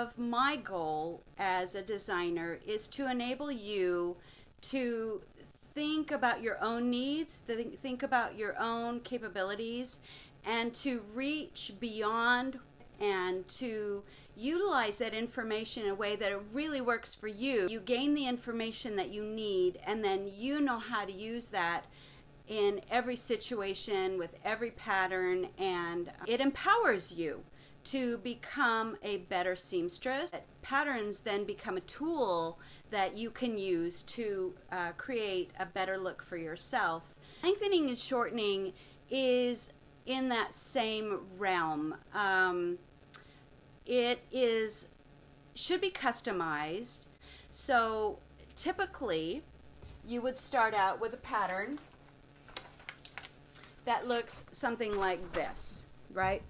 of my goal as a designer is to enable you to think about your own needs, think about your own capabilities, and to reach beyond and to utilize that information in a way that it really works for you. You gain the information that you need, and then you know how to use that in every situation with every pattern, and it empowers you to become a better seamstress. Patterns then become a tool that you can use to create a better look for yourself. Lengthening and shortening is in that same realm. It should be customized. So typically you would start out with a pattern that looks something like this, right?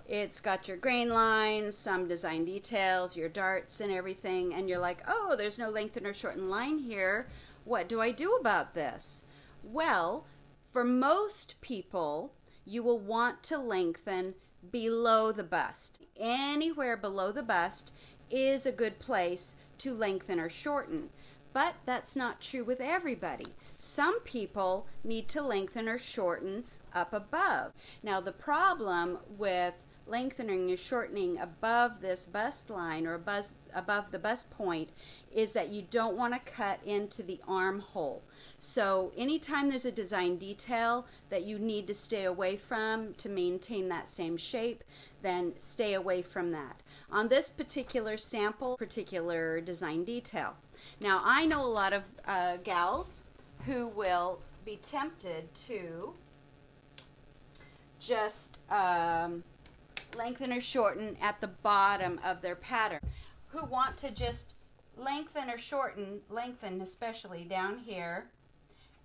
It's got your grain lines, some design details, your darts and everything, and you're like, oh, there's no lengthen or shorten line here. What do I do about this? Well, for most people, you will want to lengthen below the bust. Anywhere below the bust is a good place to lengthen or shorten, but that's not true with everybody. Some people need to lengthen or shorten up above. Now, the problem with lengthening or shortening above this bust line or above the bust point is that you don't want to cut into the armhole. So anytime there's a design detail that you need to stay away from to maintain that same shape, then stay away from that. On this particular sample, particular design detail. Now, I know a lot of gals who will be tempted to just lengthen or shorten at the bottom of their pattern, who want to just lengthen or shorten, lengthen especially down here,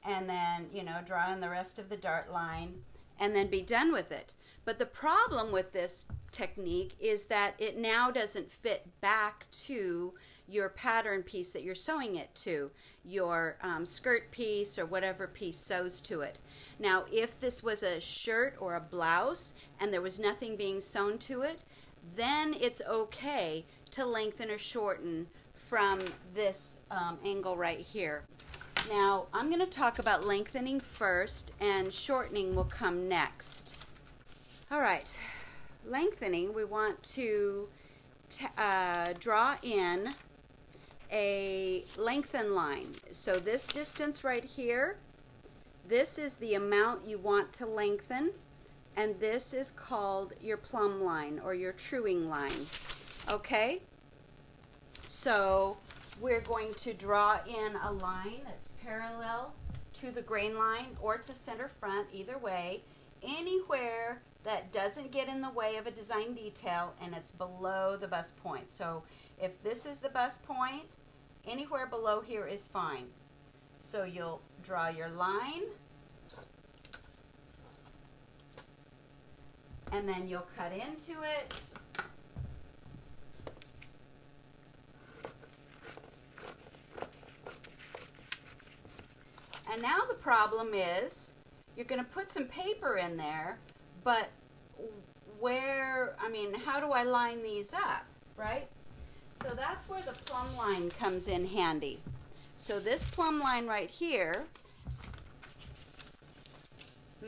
and then, you know, draw in the rest of the dart line and then be done with it. But the problem with this technique is that it now doesn't fit back to your pattern piece that you're sewing it to, your skirt piece or whatever piece sews to it. Now, if this was a shirt or a blouse and there was nothing being sewn to it, then it's okay to lengthen or shorten from this angle right here. Now, I'm going to talk about lengthening first, and shortening will come next. All right, lengthening, we want to draw in a lengthen line. So this distance right here, this is the amount you want to lengthen, and this is called your plumb line or your truing line. Okay? So we're going to draw in a line that's parallel to the grain line or to center front, either way, anywhere that doesn't get in the way of a design detail and it's below the bust point. So if this is the bust point, anywhere below here is fine. So you'll draw your line, and then you'll cut into it. And now the problem is you're going to put some paper in there, but where, I mean, how do I line these up, right? So that's where the plumb line comes in handy. So this plumb line right here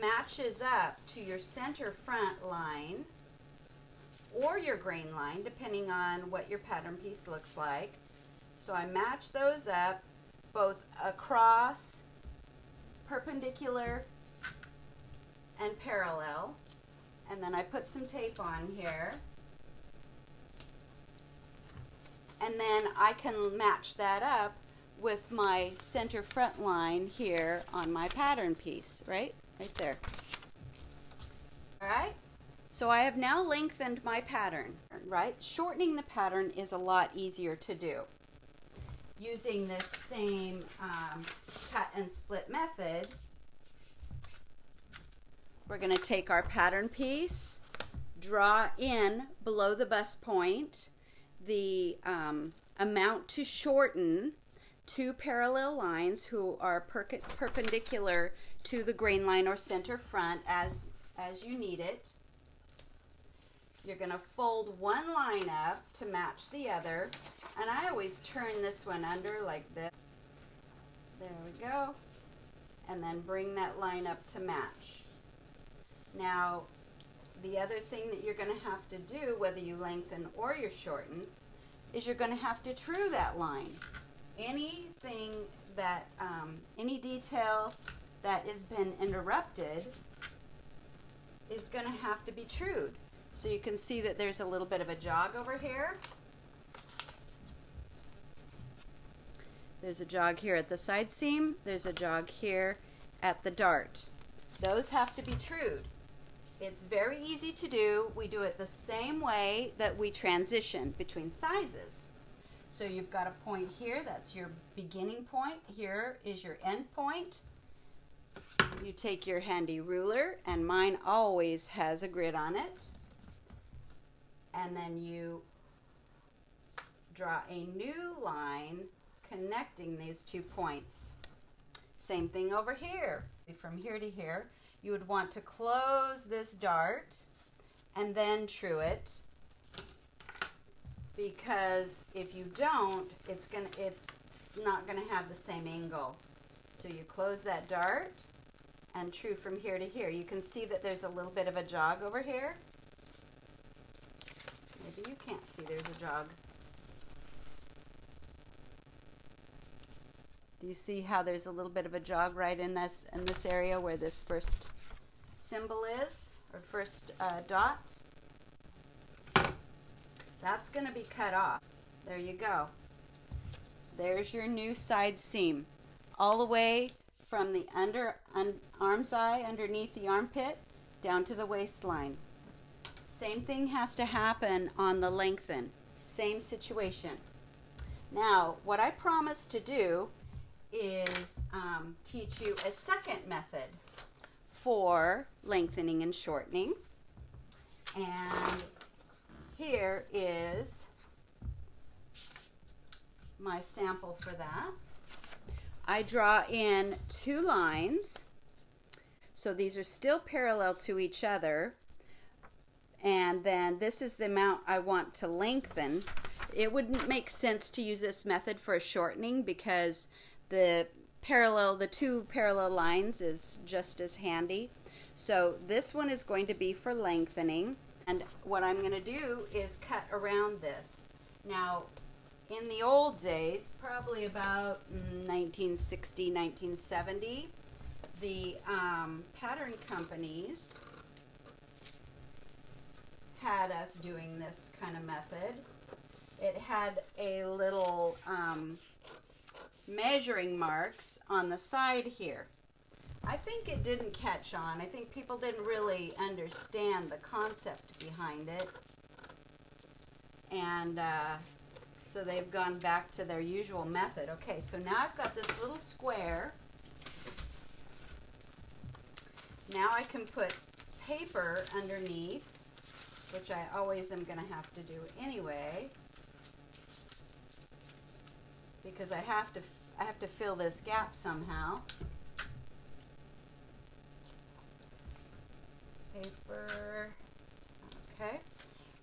matches up to your center front line or your grain line, depending on what your pattern piece looks like. So I match those up both across, perpendicular, and parallel, and then I put some tape on here, and then I can match that up with my center front line here on my pattern piece, right there. All right, so I have now lengthened my pattern, right? Shortening the pattern is a lot easier to do using this same cut and split method. We're going to take our pattern piece, draw in below the bust point the amount to shorten two parallel lines who are perpendicular to the grain line or center front as you need it. You're going to fold one line up to match the other, and I always turn this one under like this. There we go. And then bring that line up to match. Now, the other thing that you're going to have to do, whether you lengthen or you shorten, is you're going to have to true that line. Anything that, any detail that has been interrupted is going to have to be trued. So you can see that there's a little bit of a jog over here. There's a jog here at the side seam. There's a jog here at the dart. Those have to be trued. It's very easy to do. We do it the same way that we transition between sizes. So you've got a point here, that's your beginning point. Here is your end point. You take your handy ruler, and mine always has a grid on it. And then you draw a new line connecting these 2 points. Same thing over here. From here to here, you would want to close this dart and then true it, because if you don't, it's not gonna have the same angle. So you close that dart and true from here to here. You can see that there's a little bit of a jog over here. Maybe you can't see there's a jog. Do you see how there's a little bit of a jog right in this area where this first symbol is, or first dot? That's going to be cut off. There you go. There's your new side seam, all the way from the arm's eye underneath the armpit down to the waistline. Same thing has to happen on the lengthen. Same situation. Now, what I promised to do is teach you a second method for lengthening and shortening. And here is my sample for that. I draw in 2 lines. So these are still parallel to each other. And then this is the amount I want to lengthen. It wouldn't make sense to use this method for a shortening, because the 2 parallel lines is just as handy. So this one is going to be for lengthening, and what I'm going to do is cut around this. Now, in the old days, probably about 1960, 1970, the pattern companies had us doing this kind of method. It had a little measuring marks on the side here. I think it didn't catch on. I think people didn't really understand the concept behind it. And so they've gone back to their usual method. Okay, so now I've got this little square. Now I can put paper underneath, which I always am going to have to do anyway, because I have to fill this gap somehow. Paper, okay,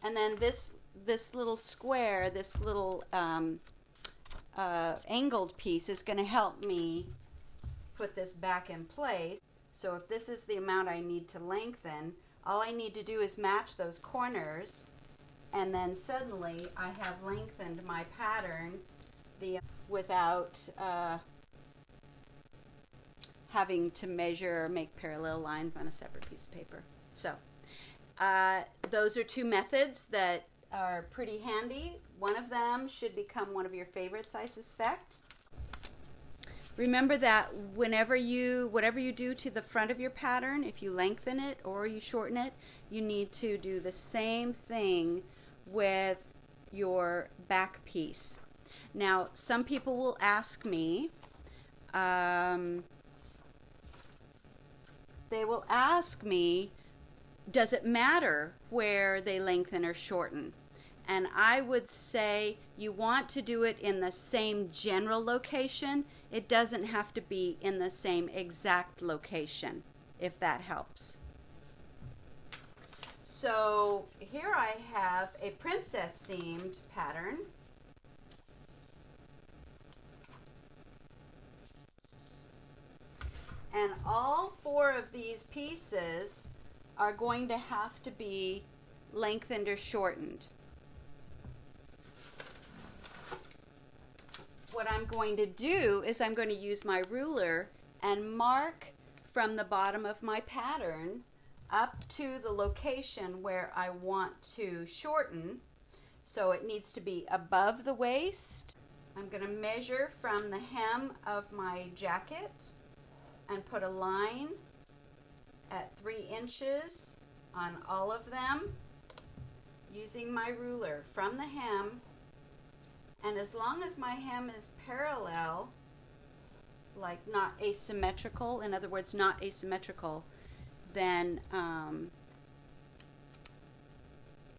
and then this little square, this little angled piece is going to help me put this back in place. So if this is the amount I need to lengthen, all I need to do is match those corners, and then suddenly I have lengthened my pattern without having to measure or make parallel lines on a separate piece of paper. So those are 2 methods that are pretty handy. One of them should become one of your favorites, I suspect. Remember that whatever you do to the front of your pattern, if you lengthen it or you shorten it, you need to do the same thing with your back piece. Now, some people will ask me, does it matter where they lengthen or shorten? And I would say you want to do it in the same general location. It doesn't have to be in the same exact location, if that helps. So here I have a princess seamed pattern. And all 4 of these pieces are going to have to be lengthened or shortened. What I'm going to do is I'm going to use my ruler and mark from the bottom of my pattern up to the location where I want to shorten. So it needs to be above the waist. I'm going to measure from the hem of my jacket and put a line at 3 inches on all of them using my ruler from the hem. And as long as my hem is parallel, like not asymmetrical, in other words, not asymmetrical, then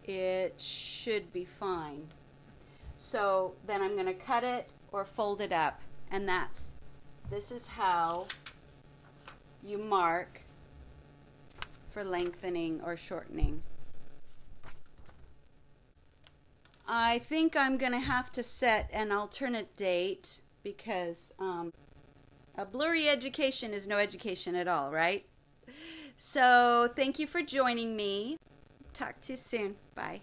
it should be fine. So then I'm going to cut it or fold it up, and this is how you mark for lengthening or shortening. I think I'm going to have to set an alternate date because a blurry education is no education at all, right? So thank you for joining me. Talk to you soon. Bye.